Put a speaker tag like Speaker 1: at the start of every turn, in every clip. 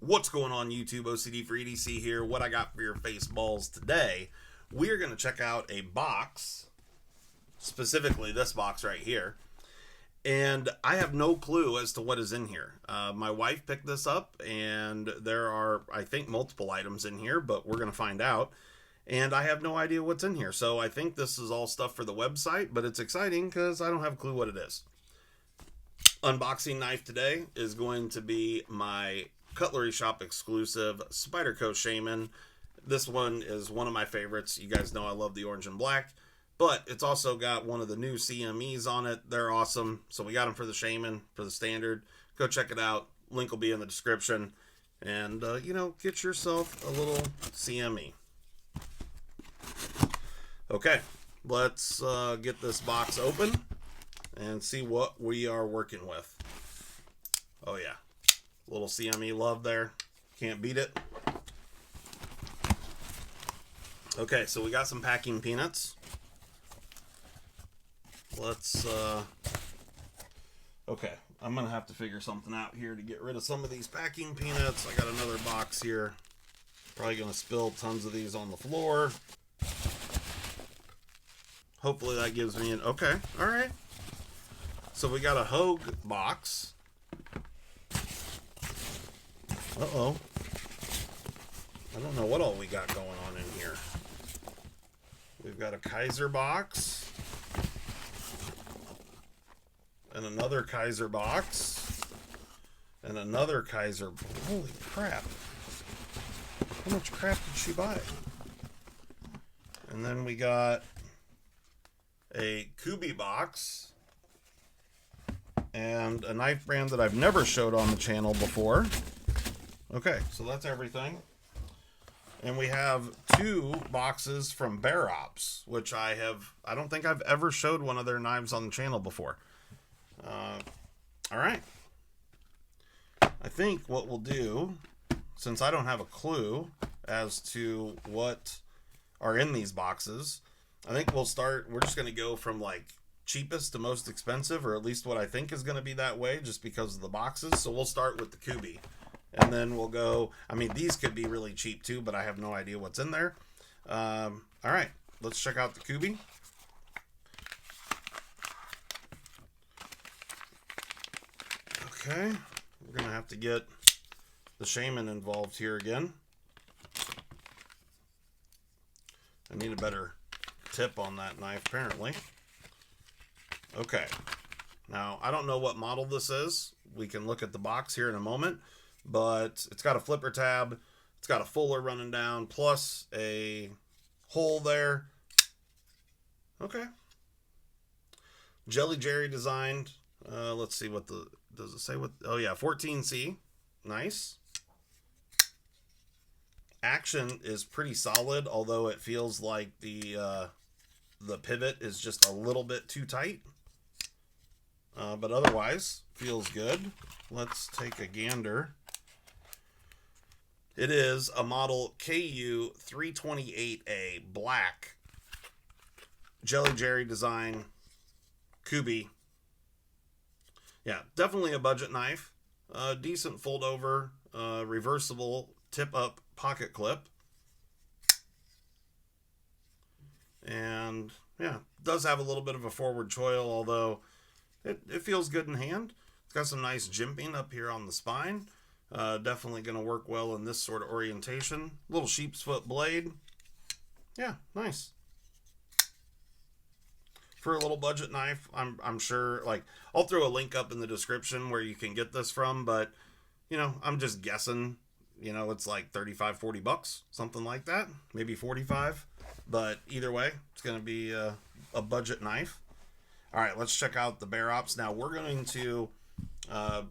Speaker 1: What's going on YouTube? OCD for EDC here. What I got for your face balls today, we're going to check out a box, specifically this box right here, and I have no clue as to what is in here. My wife picked this up, and there are, I think, multiple items in here, but we're going to find out, and I have no idea what's in here. So I think this is all stuff for the website, but it's exciting because I don't have a clue what it is. Unboxing knife today is going to be my Cutlery Shop exclusive Spyderco Shaman. This one is one of my favorites. You guys know I love the orange and black, but it's also got one of the new CMEs on it. They're awesome. So we got them for the Shaman, for the standard. Go check it out. Link will be in the description. And, get yourself a little CME. Okay, let's get this box open and see what we are working with. Oh, yeah. Little CME love there. Can't beat it. Okay, so we got some packing peanuts. Let's, okay, I'm going to have to figure something out here to get rid of some of these packing peanuts. I got another box here. Probably going to spill tons of these on the floor. Hopefully that gives me an, okay, all right. So we got a Hogue box. Uh-oh. I don't know what all we got going on in here. We've got a Kaiser box. And another Kaiser box. And another Kaiser. Holy crap. How much crap did she buy? And then we got a Kubey box. And a knife brand that I've never showed on the channel before. Okay, so that's everything. And we have two boxes from Bear Ops, which I don't think I've ever showed one of their knives on the channel before. All right. I think what we'll do, since I don't have a clue as to what are in these boxes, I think we're just going to go from like cheapest to most expensive, or at least what I think is going to be that way just because of the boxes. So we'll start with the Kubey. And then we'll go, I mean, these could be really cheap too, but I have no idea what's in there. All right, let's check out the Kubey. Okay, we're going to have to get the Shaman involved here again. I need a better tip on that knife, apparently. Okay, now I don't know what model this is. We can look at the box here in a moment. But it's got a flipper tab, it's got a fuller running down, plus a hole there. Okay. Jelly Jerry designed. Let's see what does it say what? Oh yeah, 14C. Nice. Action is pretty solid, although it feels like the pivot is just a little bit too tight. But otherwise, feels good. Let's take a gander. It is a model KU328A black Jelly Jerry design Kubey. Yeah, definitely a budget knife. Decent fold over, reversible tip up pocket clip. And yeah, does have a little bit of a forward choil, although it feels good in hand. It's got some nice jimping up here on the spine. Definitely going to work well in this sort of orientation. Little sheep's foot blade. Yeah, nice. For a little budget knife, I'm sure, like, I'll throw a link up in the description where you can get this from, but, I'm just guessing, it's like 35, 40 bucks, something like that. Maybe 45. But either way, it's going to be a budget knife. All right, let's check out the Bear Ops. Now, we're going to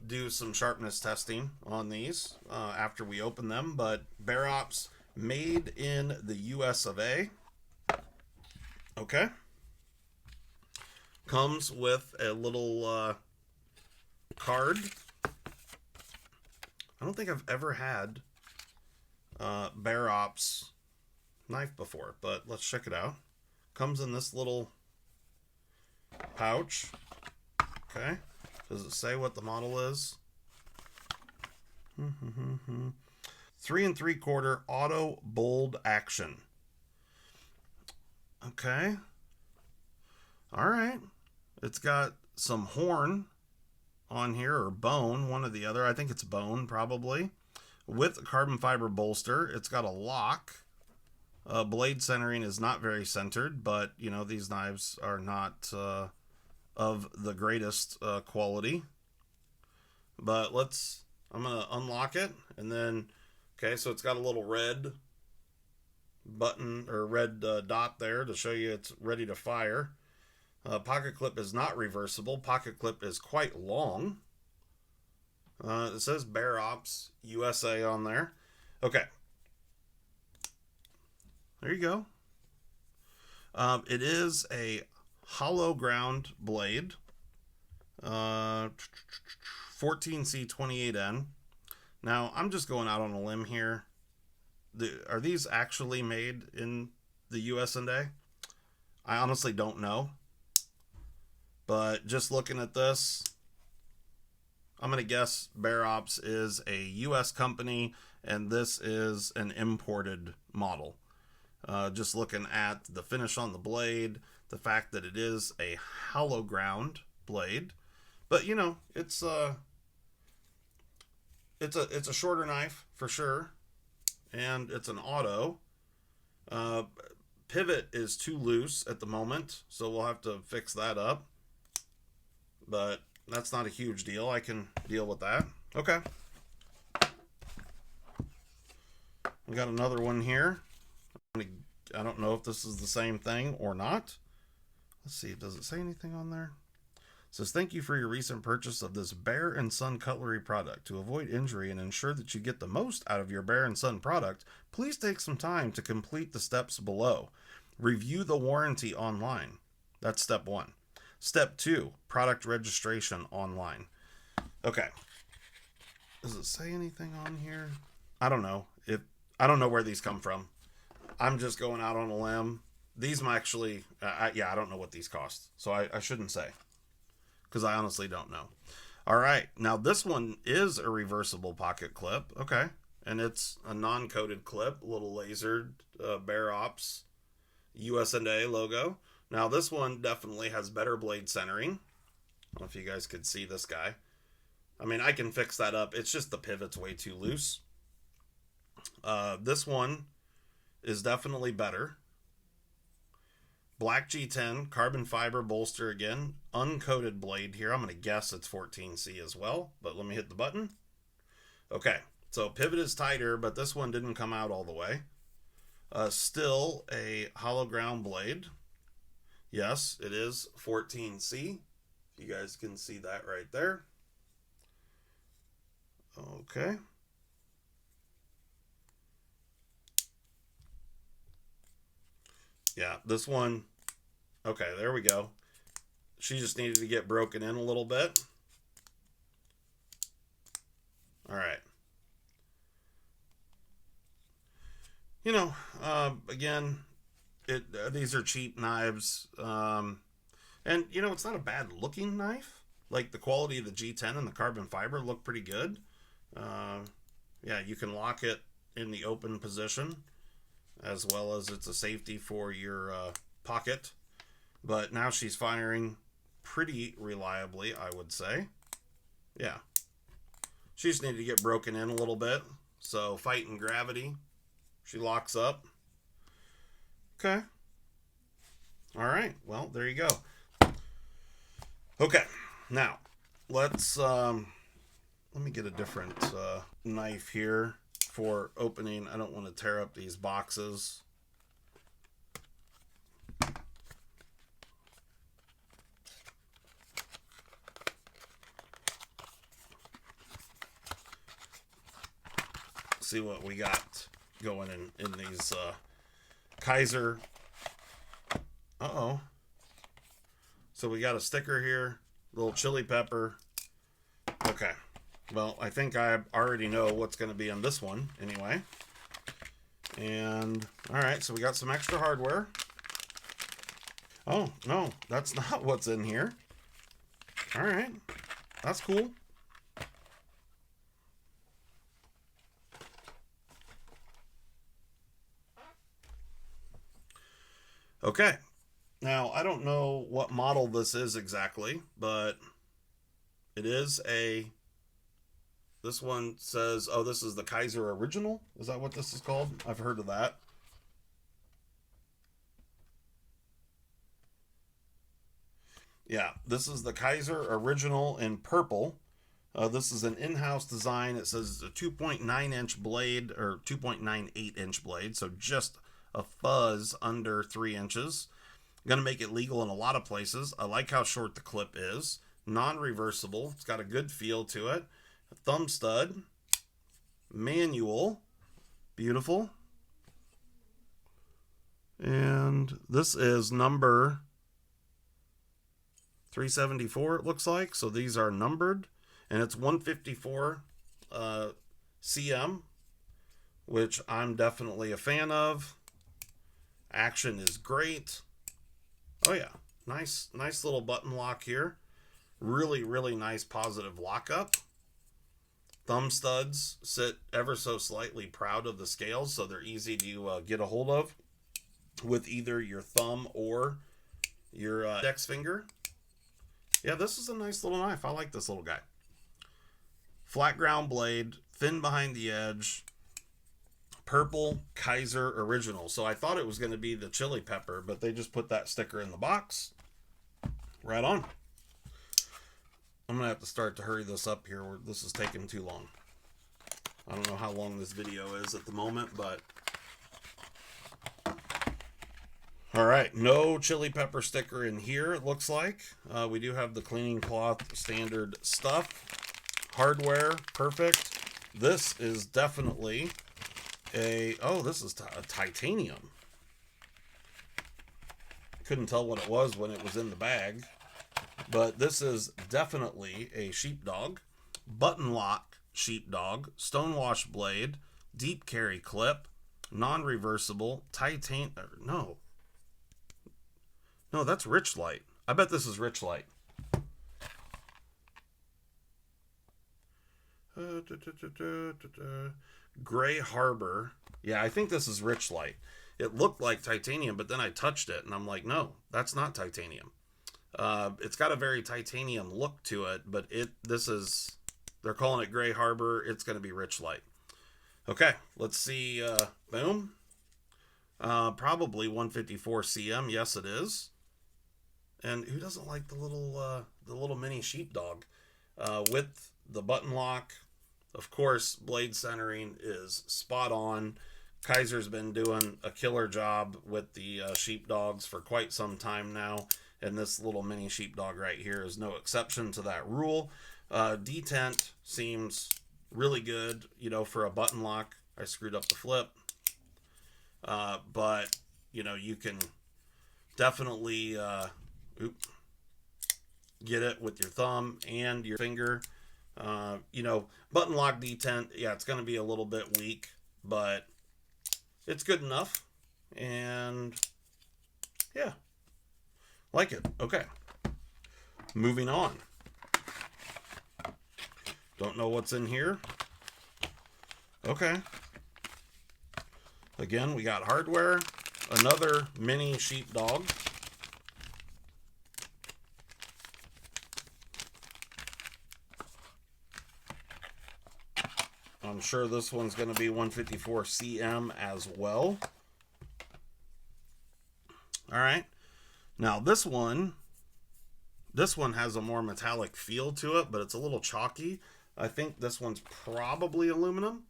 Speaker 1: do some sharpness testing on these after we open them, but Bear Ops made in the US of A. Okay. Comes with a little card. I don't think I've ever had Bear Ops knife before, but let's check it out. Comes in this little pouch. Okay. Does it say what the model is? 3 3/4 auto bold action. Okay. All right. It's got some horn on here, or bone, one or the other. I think it's bone, probably. With a carbon fiber bolster. It's got a lock. Blade centering is not very centered, but, you know, these knives are not of the greatest quality. But I'm going to unlock it, and then, okay, so it's got a little red button, or red dot there to show you it's ready to fire. Pocket clip is not reversible. Pocket clip is quite long. It says Bear Ops USA on there. Okay. There you go. It is a hollow ground blade. 14C28N. Now, I'm just going out on a limb here. Are these actually made in the US and A? I honestly don't know. But just looking at this, I'm going to guess Bear Ops is a US company, and this is an imported model. Just looking at the finish on the blade, the fact that it is a hollow ground blade. But, you know, it's a shorter knife for sure, and it's an auto. Pivot is too loose at the moment, so we'll have to fix that up. But that's not a huge deal. I can deal with that. Okay. We got another one here. I don't know if this is the same thing or not. Let's see. Does it say anything on there? It says, thank you for your recent purchase of this Bear & Son cutlery product. To avoid injury and ensure that you get the most out of your Bear & Son product, please take some time to complete the steps below. Review the warranty online. That's step 1. Step 2, product registration online. Okay. Does it say anything on here? I don't know. I don't know where these come from. I'm just going out on a limb. These might actually, I don't know what these cost. So I shouldn't say, because I honestly don't know. All right. Now this one is a reversible pocket clip. Okay. And it's a non-coated clip, a little lasered Bear Ops US&A logo. Now this one definitely has better blade centering. I don't know if you guys could see this guy. I mean, I can fix that up. It's just the pivot's way too loose. This one is definitely better. Black G10, carbon fiber bolster again. Uncoated blade here. I'm going to guess it's 14C as well, but let me hit the button. Okay, so pivot is tighter, but this one didn't come out all the way. Still a hollow ground blade. Yes, it is 14C. You guys can see that right there. Okay. Yeah, this one. Okay, there we go. She just needed to get broken in a little bit. All right. You know, again, these are cheap knives. And, you know, it's not a bad looking knife. Like, the quality of the G10 and the carbon fiber look pretty good. Yeah, you can lock it in the open position, as well as it's a safety for your pocket. But now she's firing pretty reliably, I would say. Yeah. She just needed to get broken in a little bit. So, fighting gravity. She locks up. Okay. All right. Well, there you go. Okay. Now, let me get a different knife here for opening. I don't want to tear up these boxes. See what we got going in these Kaiser. Uh-oh. So we got a sticker here, little chili pepper. Okay. Well, I think I already know what's going to be on this one anyway. And, all right, so we got some extra hardware. Oh, no, that's not what's in here. All right. That's cool. Okay. Now, I don't know what model this is exactly, but it is a... This one says, oh, this is the Kaiser Original? Is that what this is called? I've heard of that. Yeah, this is the Kaiser Original in purple. This is an in-house design. It says a 2.9-inch blade, or 2.98-inch blade, so just a fuzz under 3 inches. Going to make it legal in a lot of places. I like how short the clip is. Non-reversible. It's got a good feel to it. A thumb stud. Manual. Beautiful. And this is number 374, it looks like. So these are numbered. And it's 154 cm, which I'm definitely a fan of. Action is great. Oh yeah, nice little button lock here. Really, really nice positive lockup. Thumb studs sit ever so slightly proud of the scales, so they're easy to get a hold of with either your thumb or your index finger. Yeah, this is a nice little knife. I like this little guy. Flat ground blade, thin behind the edge. Purple Kaiser Original. So I thought it was going to be the chili pepper, but they just put that sticker in the box. Right on. I'm going to have to start to hurry this up here. This is taking too long. I don't know how long this video is at the moment, but... Alright, no chili pepper sticker in here, it looks like. We do have the cleaning cloth standard stuff. Hardware, perfect. This is definitely... this is a titanium. Couldn't tell what it was when it was in the bag, but this is definitely a sheepdog. Button lock sheepdog, stonewash blade, deep carry clip, non-reversible, no, that's Richlite. I bet this is Richlite. Gray Harbor. Yeah, I think this is Richlite. It looked like titanium, but then I touched it and I'm like, no, that's not titanium. It's got a very titanium look to it, but they're calling it Gray Harbor. It's going to be Richlite. Okay, let's see. Boom. Probably 154 cm. Yes, it is. And who doesn't like the little mini sheepdog with the button lock? Of course, blade centering is spot on. Kaiser's been doing a killer job with the sheepdogs for quite some time now, and this little mini sheepdog right here is no exception to that rule. Detent seems really good, for a button lock. I screwed up the flip, but you can definitely get it with your thumb and your finger. Button lock detent, yeah, it's going to be a little bit weak, but it's good enough. And yeah, like it. Okay, moving on. Don't know what's in here. Okay, again, we got hardware, another mini sheepdog. I'm sure this one's going to be 154 cm as well. All right. Now this one has a more metallic feel to it, but it's a little chalky. I think this one's probably aluminum.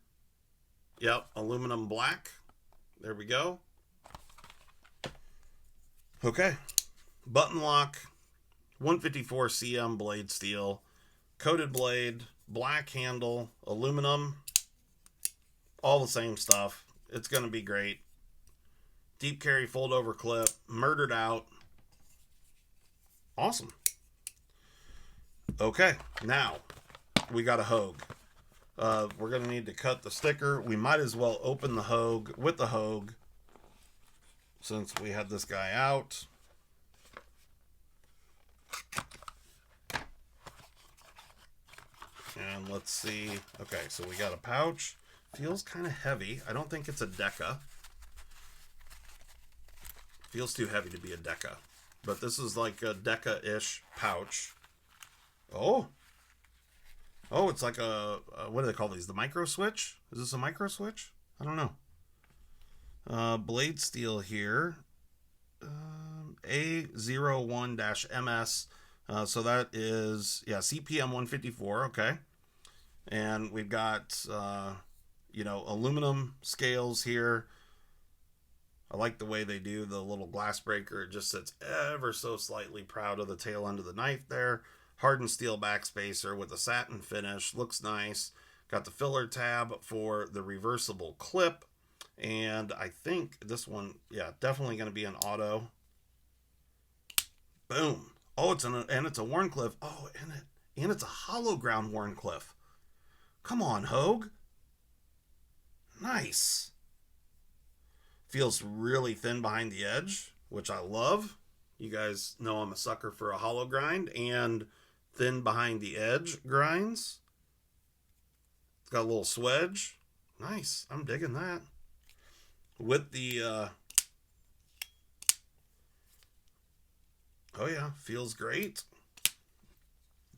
Speaker 1: Yep, aluminum black. There we go. Okay. Button lock, 154 cm blade steel, coated blade, black handle, aluminum, all the same stuff. It's going to be great. Deep carry fold over clip, murdered out. Awesome. Okay, now we got a Hogue. We're going to need to cut the sticker. We might as well open the Hogue with the Hogue since we had this guy out. And let's see. Okay, so we got a pouch. Feels kind of heavy. I don't think it's a Deca. Feels too heavy to be a Deca. But this is like a Deca-ish pouch. Oh. Oh, it's like what do they call these? The micro switch? Is this a micro switch? I don't know. Blade steel here. A01-MS. So that is, yeah, CPM 154. Okay. And we've got, aluminum scales here. I like the way they do the little glass breaker. It just sits ever so slightly proud of the tail end of the knife there. Hardened steel backspacer with a satin finish. Looks nice. Got the filler tab for the reversible clip. And I think this one, yeah, definitely going to be an auto. Boom. Oh, it's a Wharncliffe. Oh, and it's a hollow ground Wharncliffe. Come on, Hogue. Nice. Feels really thin behind the edge, which I love. You guys know I'm a sucker for a hollow grind and thin behind the edge grinds. It's got a little swedge. Nice. I'm digging that. With the, oh yeah, feels great.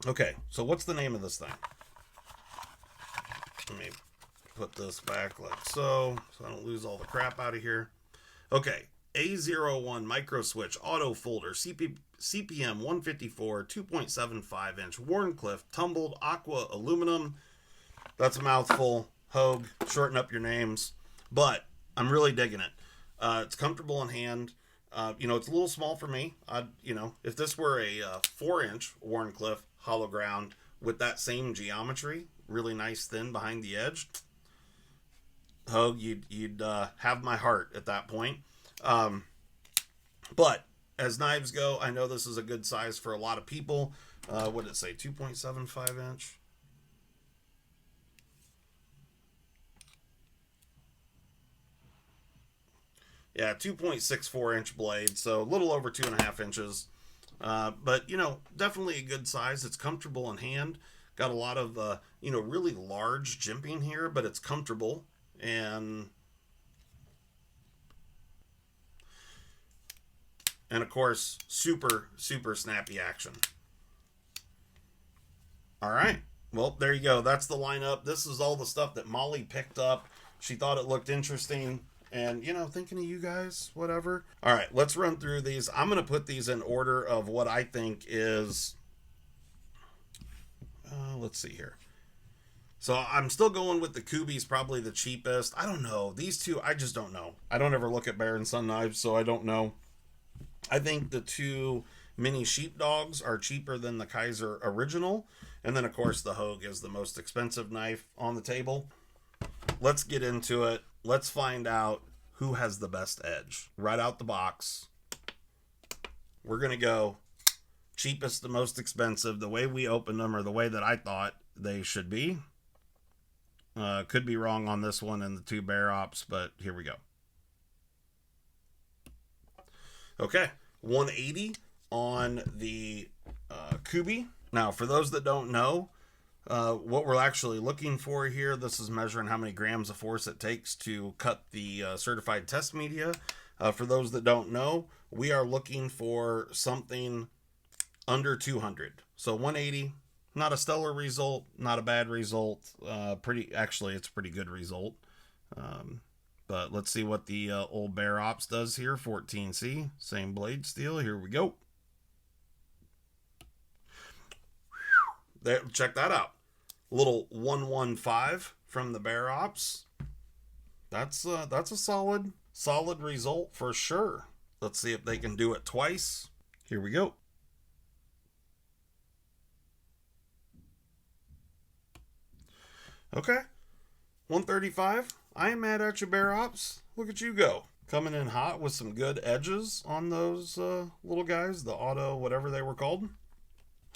Speaker 1: Okay, so what's the name of this thing? Let me put this back like so I don't lose all the crap out of here. Okay, A01 micro switch auto folder CPM 154 2.75 inch Wharncliffe tumbled aqua aluminum. That's a mouthful. Hogue, shorten up your names, but I'm really digging it. It's comfortable in hand. It's a little small for me. If this were a 4-inch Wharncliffe hollow ground with that same geometry, really nice thin behind the edge, Hogue, you'd have my heart at that point. But as knives go, I know this is a good size for a lot of people. What did it say? 2.75 inch. Yeah, 2.64 inch blade, so a little over 2.5 inches. But definitely a good size. It's comfortable in hand. Got a lot of really large jimping here, but it's comfortable. And of course, super snappy action. All right, well, there you go. That's the lineup. This is all the stuff that Molly picked up. She thought it looked interesting, and thinking of you guys, whatever. All right, let's run through these. I'm gonna put these in order of what I think is, let's see here. So I'm still going with the Kubi's probably the cheapest. I don't know. These two, I just don't know. I don't ever look at Bear & Son knives, so I don't know. I think the two mini sheepdogs are cheaper than the Kizer original. And then, of course, the Hogue is the most expensive knife on the table. Let's get into it. Let's find out who has the best edge. Right out the box, we're going to go cheapest to most expensive. The way we opened them, or the way that I thought they should be. Could be wrong on this one and the two Bear Ops, but here we go. Okay, 180 on the Kubi. Now, for those that don't know, what we're actually looking for here, this is measuring how many grams of force it takes to cut the certified test media. For those that don't know, we are looking for something under 200. So 180. Not a stellar result, not a bad result. Actually, it's a pretty good result. But let's see what the old Bear Ops does here. 14C, same blade steel. Here we go. There, check that out. Little 115 from the Bear Ops. That's a solid result for sure. Let's see if they can do it twice. Here we go. Okay, 135. I ain't mad at you, Bear Ops. Look at you go. Coming in hot with some good edges on those little guys, the auto, whatever they were called.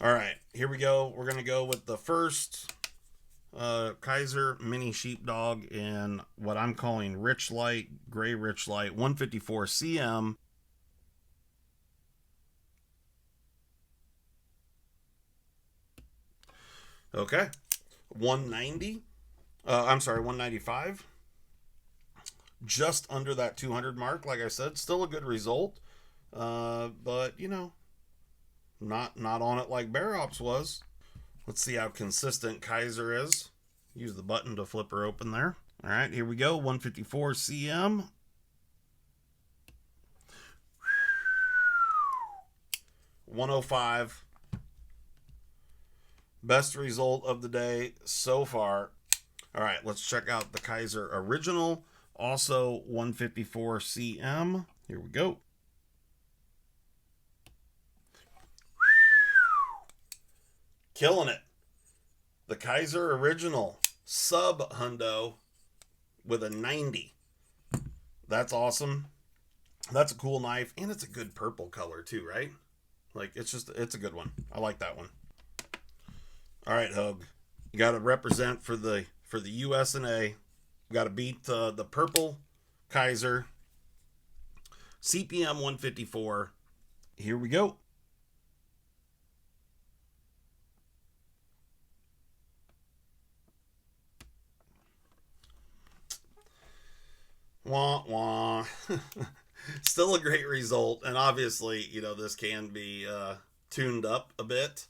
Speaker 1: All right, here we go. We're going to go with the first Kizer Mini Sheepdog in what I'm calling Rich Light, Gray Rich Light, 154 CM. Okay, 190. 195. Just under that 200 mark. Like I said, still a good result. But, you know, not on it like Bear Ops was. Let's see how consistent Kaiser is. Use the button to flip her open there. All right, here we go. 154 cm. 105. Best result of the day so far. All right, let's check out the Kaiser Original. Also 154 cm. Here we go. Killing it. The Kaiser Original sub hundo with a 90. That's awesome. That's a cool knife, and it's a good purple color too, right? Like, it's a good one. I like that one. All right, Hogue, you got to represent for the US and A. Got to beat the purple Kaiser CPM 154. Here we go. Wah wah. Still a great result, and obviously, you know, this can be tuned up a bit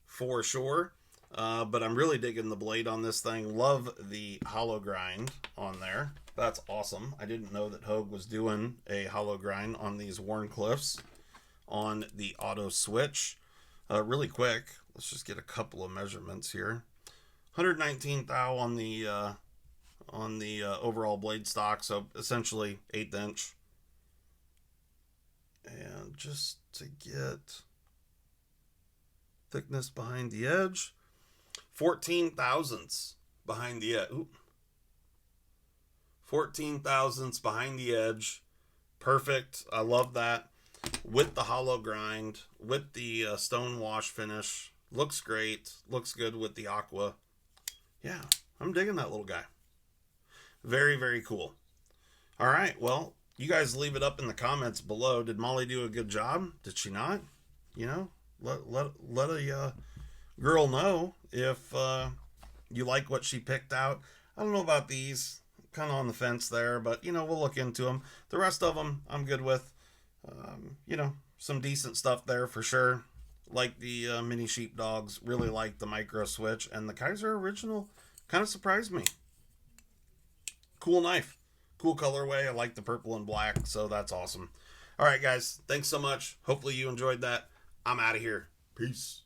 Speaker 1: for sure. But I'm really digging the blade on this thing. Love the hollow grind on there. That's awesome. I didn't know that Hogue was doing a hollow grind on these Wharncliffes on the auto switch. Really quick, let's just get a couple of measurements here. 119 thou on the overall blade stock, so essentially 1/8 inch. And just to get thickness behind the edge, 14 thousandths behind the edge. 14 thousandths behind the edge. Perfect. I love that. With the hollow grind, with the stone wash finish. Looks great. Looks good with the aqua. Yeah, I'm digging that little guy. Very, very cool. All right, well, you guys leave it up in the comments below. Did Molly do a good job? Did she not? You know, let a girl know if you like what she picked out. I don't know about these. Kind of on the fence there, but, you know, we'll look into them. The rest of them I'm good with. You know, some decent stuff there for sure. Like the mini sheepdogs. Really like the micro switch. And the Kaiser Original kind of surprised me. Cool knife. Cool colorway. I like the purple and black, so that's awesome. All right, guys. Thanks so much. Hopefully you enjoyed that. I'm out of here. Peace.